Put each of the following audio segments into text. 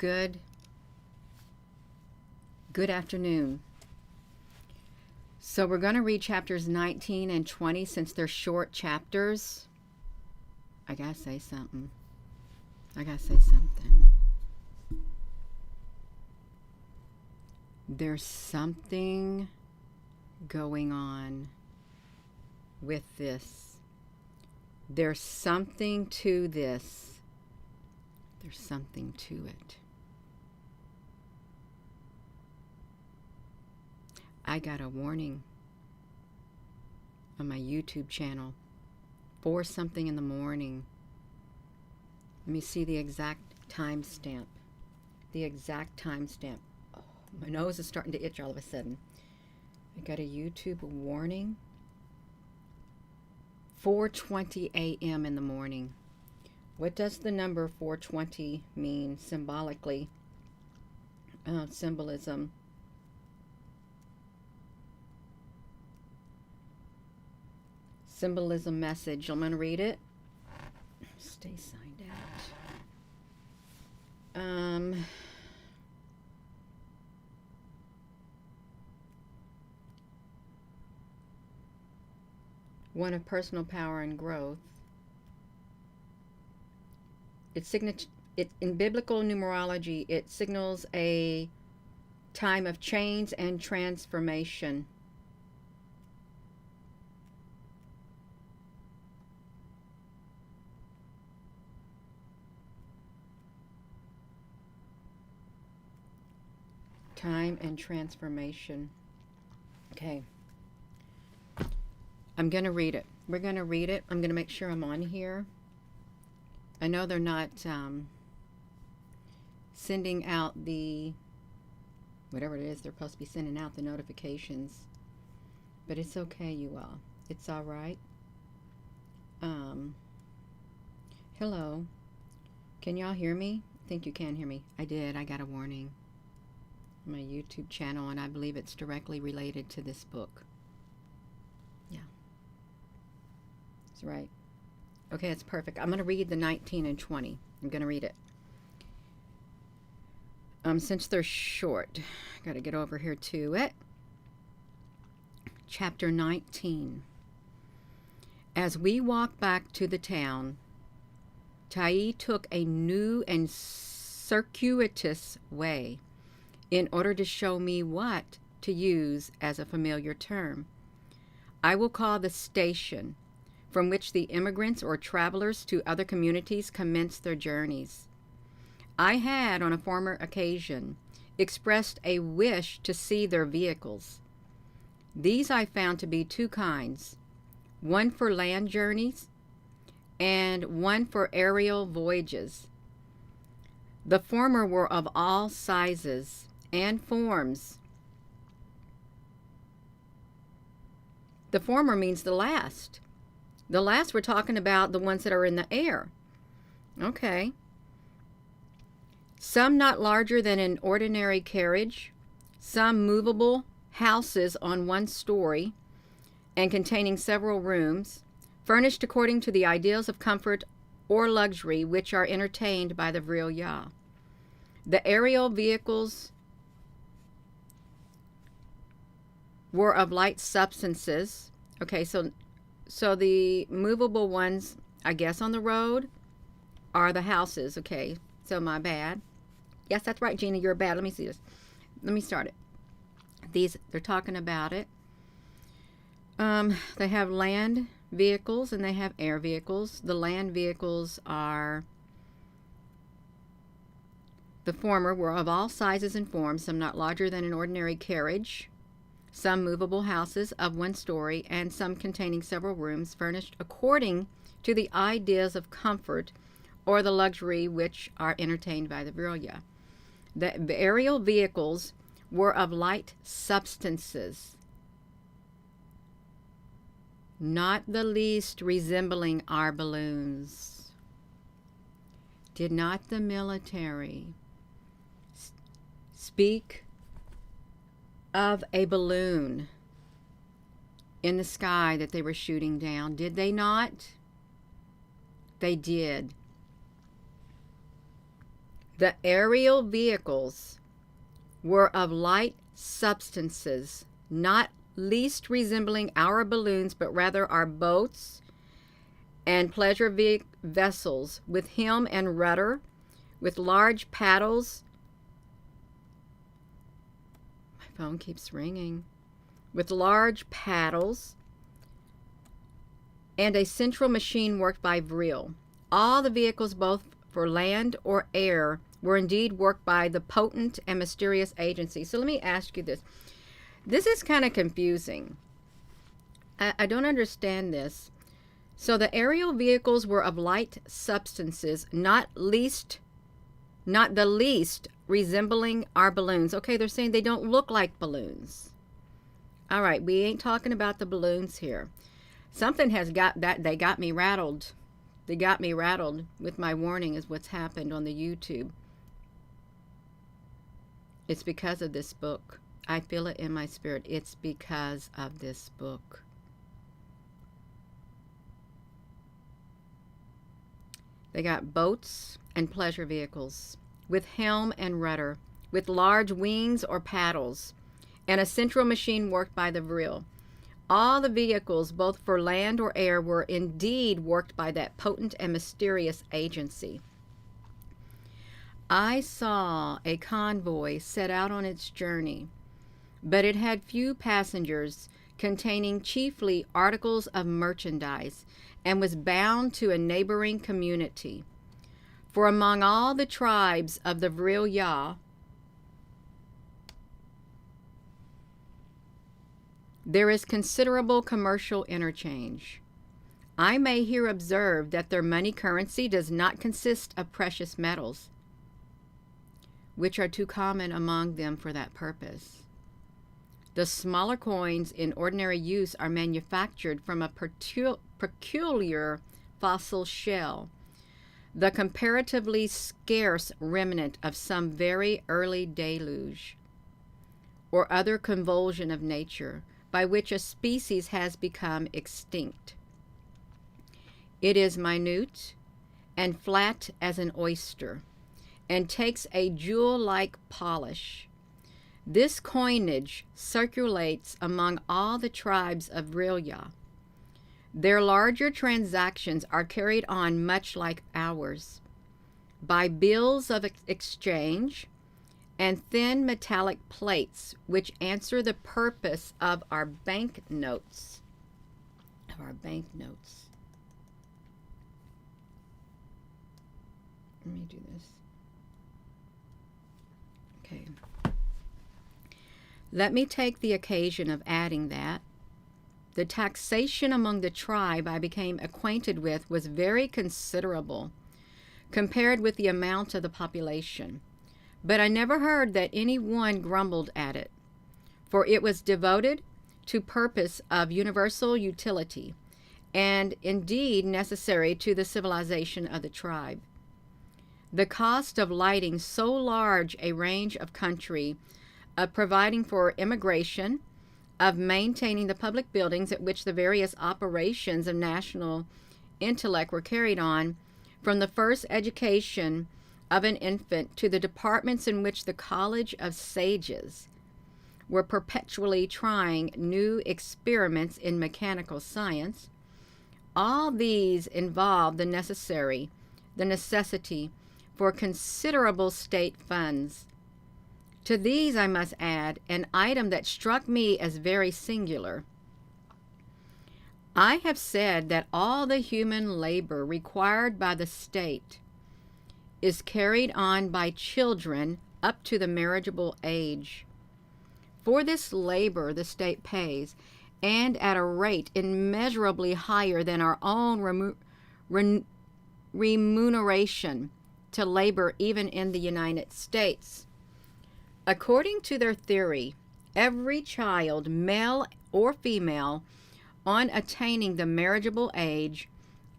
Good afternoon. So we're going to read chapters 19 and 20 since they're short chapters. I gotta say something. There's something going on with this. There's something to this. There's something to it. I got a warning on my YouTube channel, 4 something in the morning. Let me see the exact timestamp. Oh, my nose is starting to itch all of a sudden. I got a YouTube warning. 4:20 a.m. in the morning. What does the number 420 mean symbolically? Symbolism. Symbolism message. I'm going to read it. Stay signed out. One of personal power and growth. In biblical numerology, it signals a time of change and transformation. Time and transformation. Okay. I'm going to read it. We're going to read it. I'm going to make sure I'm on here. I know they're not sending out the, whatever it is, they're supposed to be sending out the notifications. But it's okay, you all. It's all right. Hello. Can y'all hear me? I think you can hear me. I did. I got a warning on my YouTube channel, and I believe it's directly related to this book. Yeah. That's right. Okay, it's perfect. I'm going to read the 19 and 20. I'm going to read it. Since they're short, I got to get over here to it. Chapter 19. As we walked back to the town, Tai took a new and circuitous way in order to show me what to use as a familiar term. I will call the station from which the immigrants or travelers to other communities commence their journeys. I had, on a former occasion, expressed a wish to see their vehicles. These I found to be 2 kinds, one for land journeys and one for aerial voyages. The former were of all sizes and forms. The former means the last. The last, we're talking about the ones that are in the air. Okay. Some not larger than an ordinary carriage, some movable houses on 1 story and containing several rooms, furnished according to the ideals of comfort or luxury which are entertained by the Vril. The aerial vehicles were of light substances. Okay, so the movable ones, I guess, on the road are the houses. Okay, so my bad. Yes, that's right, Gina, you're bad. Let me see this. Let me start it. They're talking about it. They have land vehicles and they have air vehicles. The land vehicles are, the former were of all sizes and forms, some not larger than an ordinary carriage, some movable houses of 1 story, and some containing several rooms, furnished according to the ideas of comfort or the luxury which are entertained by the Vril. The aerial vehicles were of light substances, not the least resembling our balloons. Did not the military speak of a balloon in the sky that they were shooting down? Did they not? They did. The aerial vehicles were of light substances, not least resembling our balloons, but rather our boats and pleasure vessels, with helm and rudder, with large paddles. My phone keeps ringing. With large paddles and a central machine worked by Vril. All the vehicles, both for land or air, were indeed worked by the potent and mysterious agency. So let me ask you this. This is kind of confusing. I don't understand this. So the aerial vehicles were of light substances, not the least resembling our balloons. Okay, they're saying they don't look like balloons. All right, we ain't talking about the balloons here. Something has got that. They got me rattled. They got me rattled with my warning is what's happened on the YouTube. It's because of this book. I feel it in my spirit. It's because of this book. They got boats and pleasure vehicles with helm and rudder, with large wings or paddles, and a central machine worked by the Vril. All the vehicles, both for land or air, were indeed worked by that potent and mysterious agency. I saw a convoy set out on its journey, but it had few passengers, containing chiefly articles of merchandise, and was bound to a neighboring community. For among all the tribes of the Vril, there is considerable commercial interchange. I may here observe that their money currency does not consist of precious metals, which are too common among them for that purpose. The smaller coins in ordinary use are manufactured from a peculiar fossil shell, the comparatively scarce remnant of some very early deluge or other convulsion of nature by which a species has become extinct. It is minute and flat as an oyster, and takes a jewel-like polish. This coinage circulates among all the tribes of Vril. Their larger transactions are carried on much like ours, by bills of exchange and thin metallic plates, which answer the purpose of our bank notes. Let me do this. Okay. Let me take the occasion of adding that the taxation among the tribe I became acquainted with was very considerable compared with the amount of the population, but I never heard that any one grumbled at it, for it was devoted to purpose of universal utility, and indeed necessary to the civilization of the tribe. The cost of lighting so large a range of country, of providing for immigration, of maintaining the public buildings at which the various operations of national intellect were carried on, from the first education of an infant to the departments in which the College of Sages were perpetually trying new experiments in mechanical science, all these involved the necessity for considerable state funds. To these I must add an item that struck me as very singular. I have said that all the human labor required by the state is carried on by children up to the marriageable age. For this labor the state pays, and at a rate immeasurably higher than our own remuneration to labor even in the United States. According to their theory, every child, male or female, on attaining the marriageable age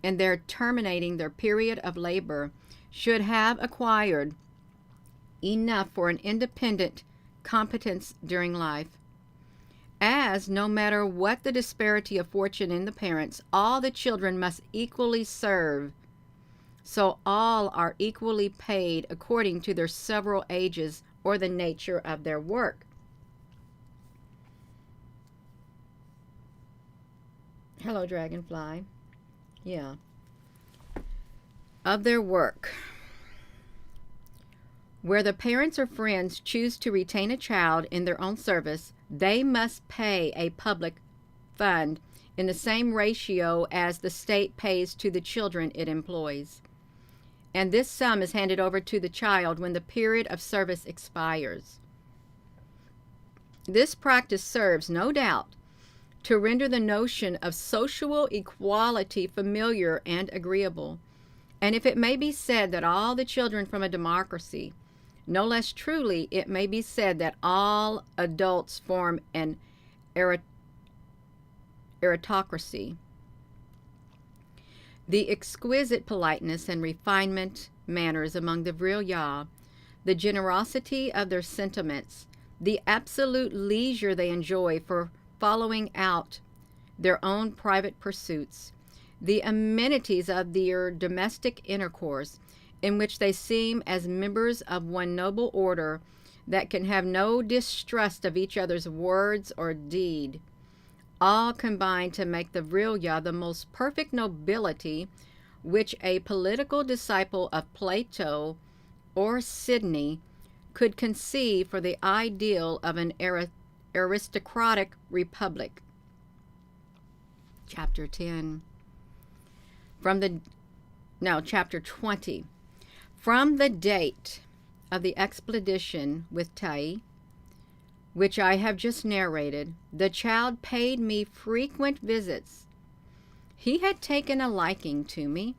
and their terminating their period of labor, should have acquired enough for an independent competence during life. As, no matter what the disparity of fortune in the parents, all the children must equally serve so all are equally paid according to their several ages or the nature of their work. Hello, Dragonfly. Yeah. Of their work. Where the parents or friends choose to retain a child in their own service, they must pay a public fund in the same ratio as the state pays to the children it employs. And this sum is handed over to the child when the period of service expires. This practice serves, no doubt, to render the notion of social equality familiar and agreeable. And if it may be said that all the children from a democracy, no less truly it may be said that all adults form an aristocracy. The exquisite politeness and refinement manners among the Vril, the generosity of their sentiments, the absolute leisure they enjoy for following out their own private pursuits, the amenities of their domestic intercourse, in which they seem as members of one noble order that can have no distrust of each other's words or deed, all combine to make the Vril the most perfect nobility which a political disciple of Plato or Sidney could conceive for the ideal of an aristocratic republic. Chapter 10. Chapter 20. From the date of the expedition with Tai, which I have just narrated, the child paid me frequent visits. He had taken a liking to me,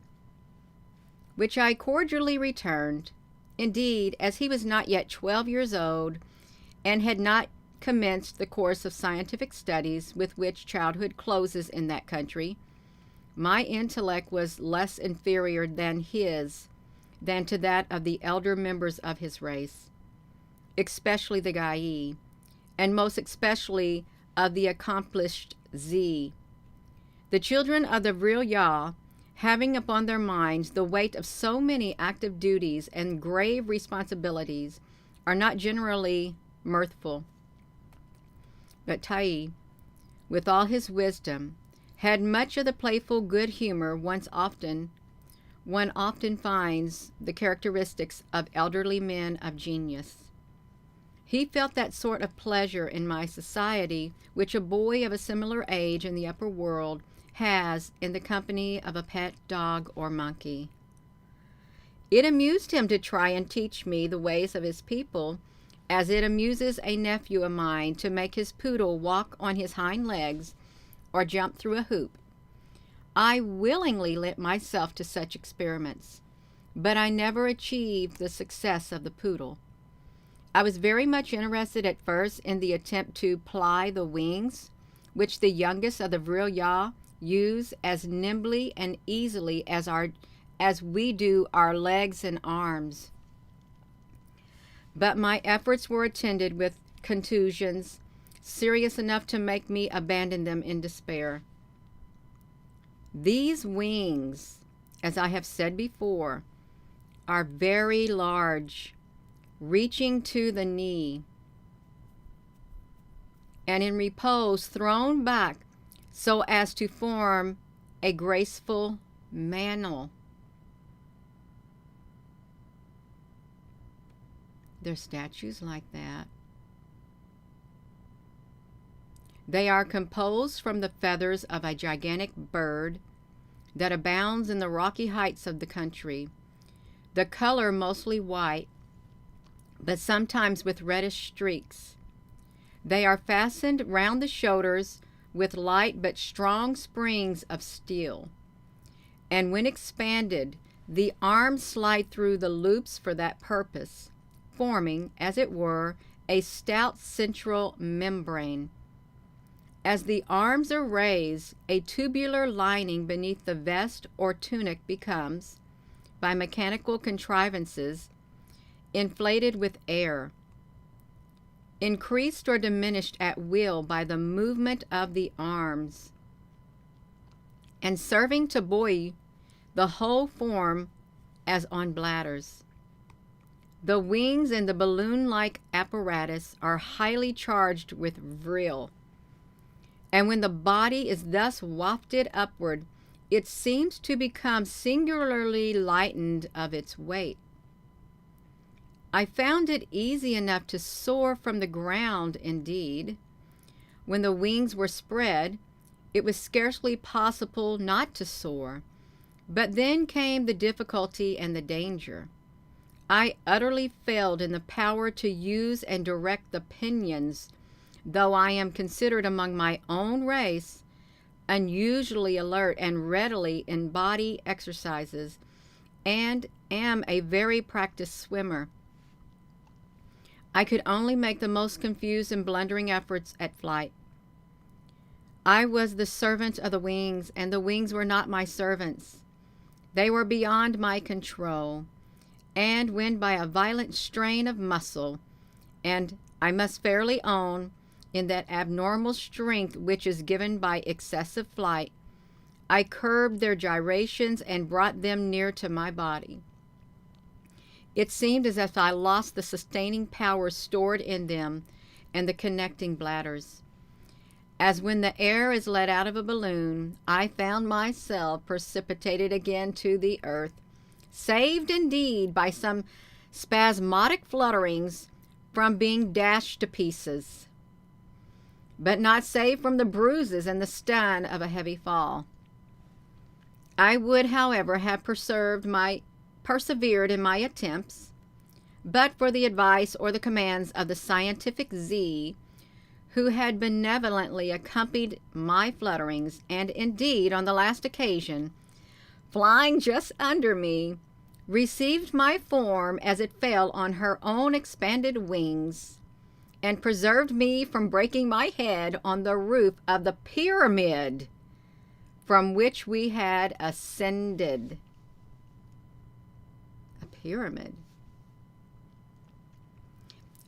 which I cordially returned. Indeed, as he was not yet 12 years old and had not commenced the course of scientific studies with which childhood closes in that country, my intellect was less inferior than to that of the elder members of his race, especially the Gai, and most especially of the accomplished Z. The children of the Vril, having upon their minds the weight of so many active duties and grave responsibilities, are not generally mirthful. But Tai, with all his wisdom, had much of the playful good humor one often finds the characteristics of elderly men of genius. He felt that sort of pleasure in my society which a boy of a similar age in the upper world has in the company of a pet dog or monkey. It amused him to try and teach me the ways of his people, as it amuses a nephew of mine to make his poodle walk on his hind legs or jump through a hoop. I willingly lent myself to such experiments, but I never achieved the success of the poodle. I was very much interested at first in the attempt to ply the wings, which the youngest of the Vril use as nimbly and easily as we do our legs and arms. But my efforts were attended with contusions serious enough to make me abandon them in despair. These wings, as I have said before, are very large, reaching to the knee, and in repose thrown back so as to form a graceful mantle. There's statues like that. They are composed from the feathers of a gigantic bird that abounds in the rocky heights of the country, the color mostly white, but sometimes with reddish streaks. They are fastened round the shoulders with light but strong springs of steel, and when expanded, the arms slide through the loops for that purpose, forming, as it were, a stout central membrane. As the arms are raised, a tubular lining beneath the vest or tunic becomes, by mechanical contrivances, inflated with air, increased or diminished at will by the movement of the arms, and serving to buoy the whole form as on bladders. The wings in the balloon-like apparatus are highly charged with vril, and when the body is thus wafted upward, it seems to become singularly lightened of its weight. I found it easy enough to soar from the ground, indeed. When the wings were spread, it was scarcely possible not to soar. But then came the difficulty and the danger. I utterly failed in the power to use and direct the pinions, though I am considered among my own race unusually alert and readily in body exercises, and am a very practiced swimmer. I could only make the most confused and blundering efforts at flight. I was the servant of the wings, and the wings were not my servants. They were beyond my control, and when by a violent strain of muscle, and I must fairly own, in that abnormal strength which is given by excessive flight, I curbed their gyrations and brought them near to my body. It seemed as if I lost the sustaining power stored in them and the connecting bladders. As when the air is let out of a balloon, I found myself precipitated again to the earth, saved indeed by some spasmodic flutterings from being dashed to pieces, but not saved from the bruises and the stun of a heavy fall. I would, however, have persevered in my attempts, but for the advice or the commands of the scientific Z, who had benevolently accompanied my flutterings, and indeed, on the last occasion, flying just under me, received my form as it fell on her own expanded wings, and preserved me from breaking my head on the roof of the pyramid from which we had ascended. A pyramid.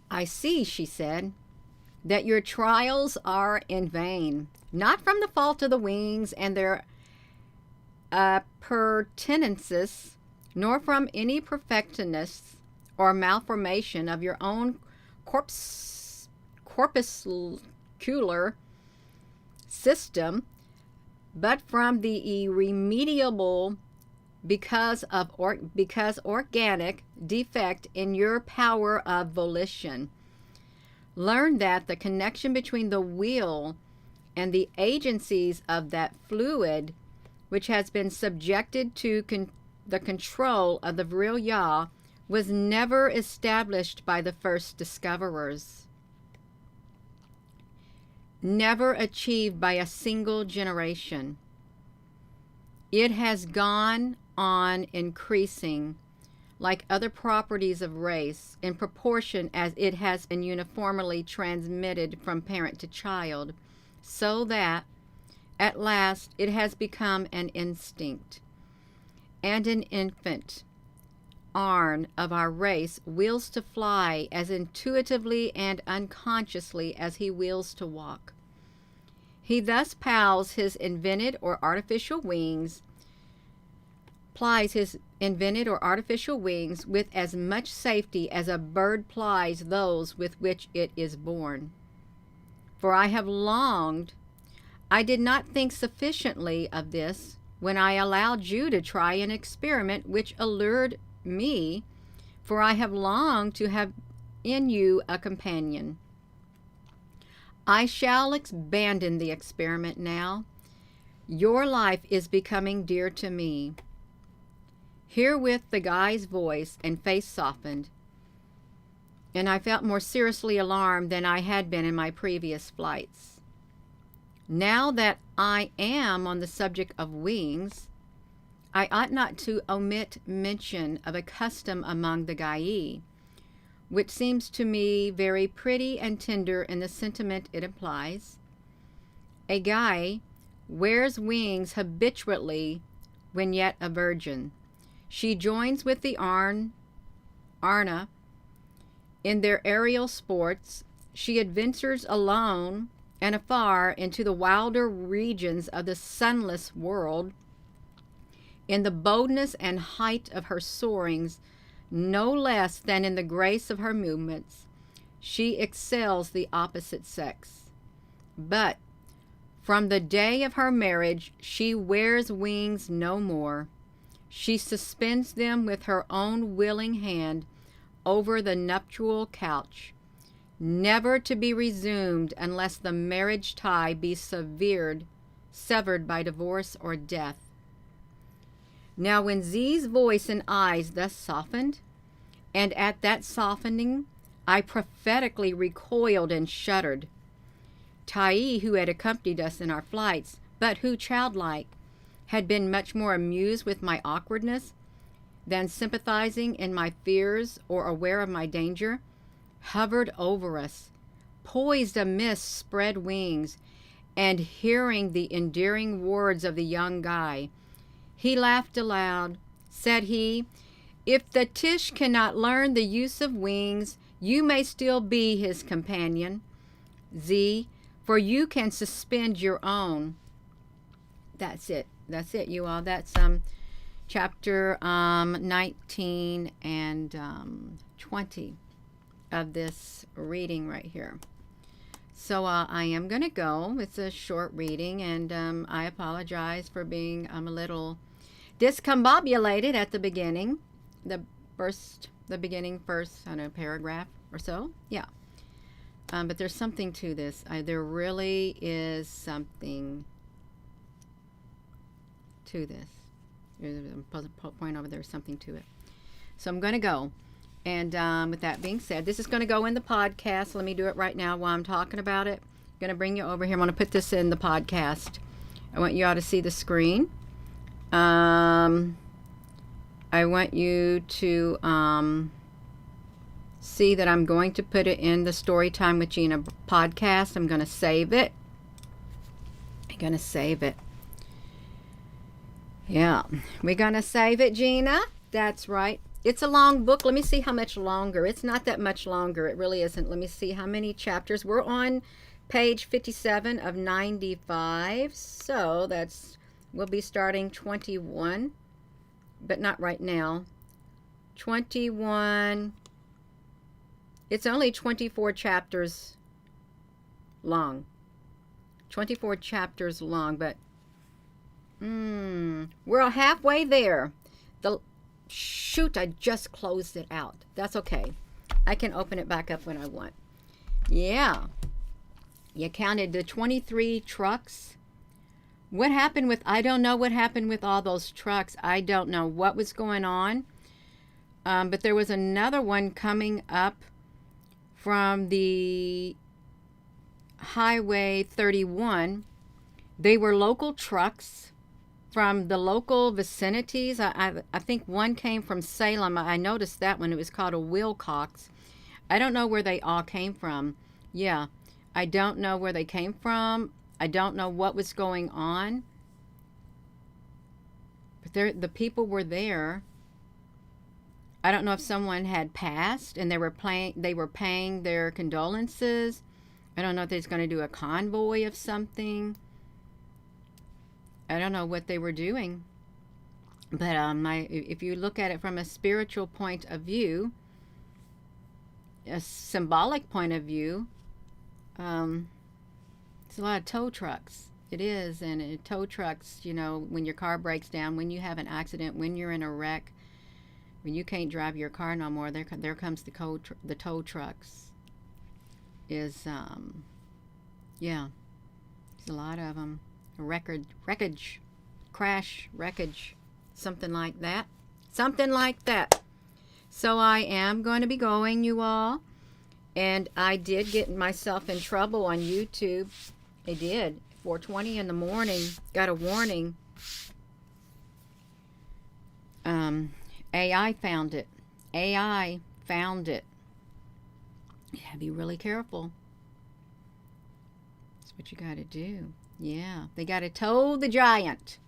I see, she said, that your trials are in vain, not from the fault of the wings and their appurtenances, nor from any perfectness or malformation of your own corpuscular system, but from the irremediable because organic defect in your power of volition. Learn that the connection between the will and the agencies of that fluid which has been subjected to the control of the Vril Yah was never established by the first discoverers, never achieved by a single generation. It has gone on increasing like other properties of race in proportion as it has been uniformly transmitted from parent to child, so that at last it has become an instinct, and an infant Arn of our race wills to fly as intuitively and unconsciously as he wills to walk. He thus plies his invented or artificial wings with as much safety as a bird plies those with which it is born. For I have longed, I did not think sufficiently of this when I allowed you to try an experiment which allured me, for I have longed to have in you a companion. I shall abandon the experiment now. Your life is becoming dear to me. Herewith the guy's voice and face softened, and I felt more seriously alarmed than I had been in my previous flights. Now that I am on the subject of wings, I ought not to omit mention of a custom among the Gai, which seems to me very pretty and tender in the sentiment it implies. A Gai wears wings habitually when yet a virgin. She joins with the Arna in their aerial sports. She adventures alone and afar into the wilder regions of the sunless world. In the boldness and height of her soarings, no less than in the grace of her movements, she excels the opposite sex. But from the day of her marriage, she wears wings no more. She suspends them with her own willing hand over the nuptial couch, never to be resumed unless the marriage tie be severed by divorce or death. Now when Z's voice and eyes thus softened, and at that softening I prophetically recoiled and shuddered, Tai, who had accompanied us in our flights, but who, childlike, had been much more amused with my awkwardness than sympathizing in my fears or aware of my danger, hovered over us, poised amidst spread wings, and hearing the endearing words of the young guy, he laughed aloud. Said he, "If the Tish cannot learn the use of wings, you may still be his companion, Z, for you can suspend your own." That's it. That's it, you all. That's chapter 19 and 20 of this reading right here. So I am going to go. It's a short reading, and I apologize for being a little discombobulated at the beginning. The beginning first, I don't know, paragraph or so. Yeah. But there's something to this. There really is something to this. There's a point over there, something to it. So I'm going to go. And with that being said, this is going to go in the podcast. Let me do it right now while I'm talking about it. I'm going to bring you over here. I'm going to put this in the podcast. I want you all to see the screen. I want you to see that I'm going to put it in the Storytime with Gina podcast. I'm going to save it. Yeah, we're going to save it, Gina. That's right. It's a long book. Let me see how much longer. It's not that much longer. It really isn't. Let me see how many chapters. We're on page 57 of 95. So we'll be starting 21, but not right now. 21. It's only 24 chapters long. 24 chapters long, but we're halfway there. Shoot, I just closed it out. That's okay. I can open it back up when I want. Yeah. You counted the 23 trucks. What happened with, I don't know what happened with all those trucks. I don't know what was going on. But there was another one coming up from the Highway 31. They were local trucks from the local vicinities. I think one came from Salem. I noticed that one. It was called a Wilcox. I don't know where they all came from. Yeah, I don't know where they came from. I don't know what was going on. But the people were there. I don't know if someone had passed and they were paying their condolences. I don't know if they was going to do a convoy of something. I don't know what they were doing, but if you look at it from a spiritual point of view, a symbolic point of view, it's a lot of tow trucks. It is, and tow trucks, you know, when your car breaks down, when you have an accident, when you're in a wreck, when you can't drive your car no more, there comes the tow trucks. Yeah, there's a lot of them. Wreckage, crash, wreckage, something like that. So I am going to be going, you all. And I did get myself in trouble on YouTube. I did. 4:20 in the morning. Got a warning. AI found it. You have to be really careful. That's what you got to do. Yeah, they got to tow the giant.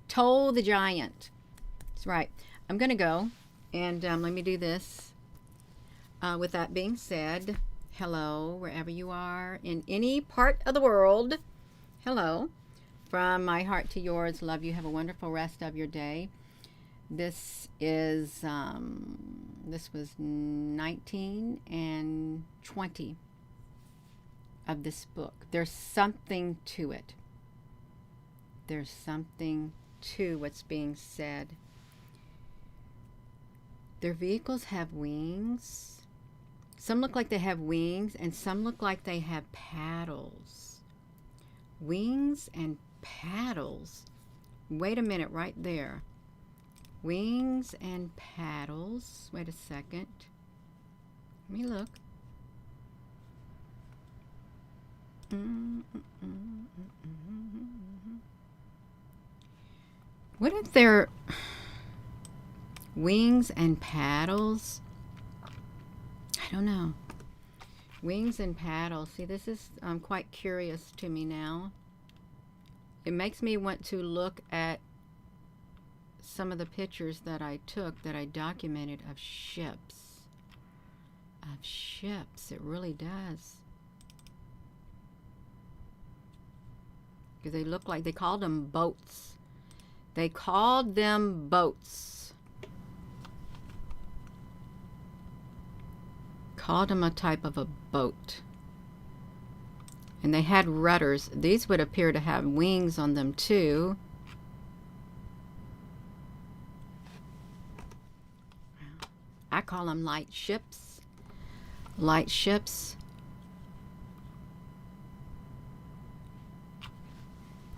That's right. I'm going to go, and let me do this. With that being said, hello, wherever you are, in any part of the world. Hello. From my heart to yours, love you. Have a wonderful rest of your day. This is, this was 19 and 20 of this book. There's something to it. There's something to what's being said. Their vehicles have wings. Some look like they have wings, and some look like they have paddles. Wings and paddles. Wait a minute, right there. Wings and paddles. Wait a second. Let me look. What if they're wings and paddles? I don't know. Wings and paddles. See, this is quite curious to me now. It makes me want to look at some of the pictures that I took, that I documented, of ships. Of ships. It really does. Because they look like, they called them boats. They called them boats. Called them a type of a boat. And they had rudders. These would appear to have wings on them too. I call them light ships. Light ships.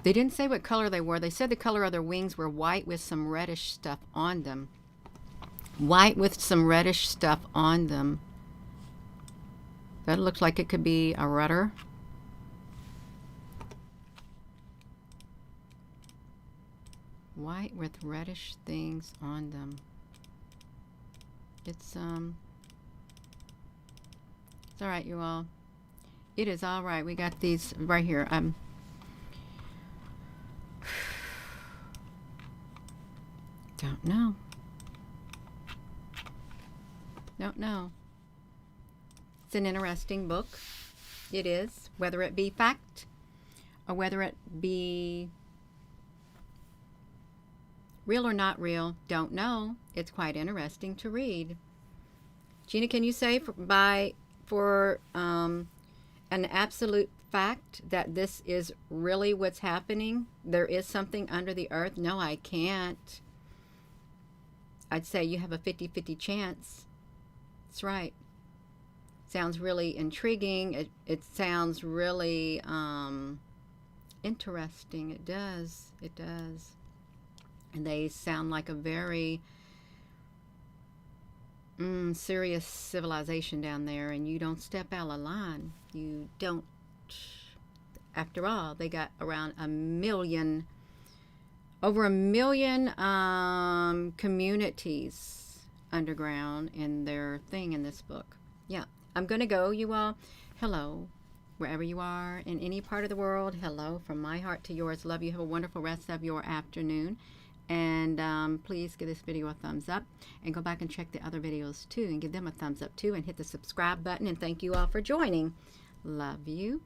They didn't say what color they were. They said the color of their wings were white with some reddish stuff on them. White with some reddish stuff on them. That looks like it could be a rudder. White with reddish things on them. It's all right, you all. It is all right. We got these right here. Don't know. Don't know. It's an interesting book. It is. Whether it be fact or whether it be real or not real, don't know. It's quite interesting to read. Gina, can you say for an absolute fact that this is really what's happening? There is something under the earth? No, I can't. I'd say you have a 50-50 chance. That's right. Sounds really intriguing. It sounds really interesting. It does. It does. And they sound like a very serious civilization down there, and you don't step out of line. You don't. After all, they got around over a million communities underground in their thing in this book. Yeah, I'm gonna go, you all. Hello, wherever you are in any part of the world. Hello from my heart to yours. Love you. Have a wonderful rest of your afternoon. And please give this video a thumbs up, and go back and check the other videos too, and give them a thumbs up too, and hit the subscribe button. And thank you all for joining. Love you.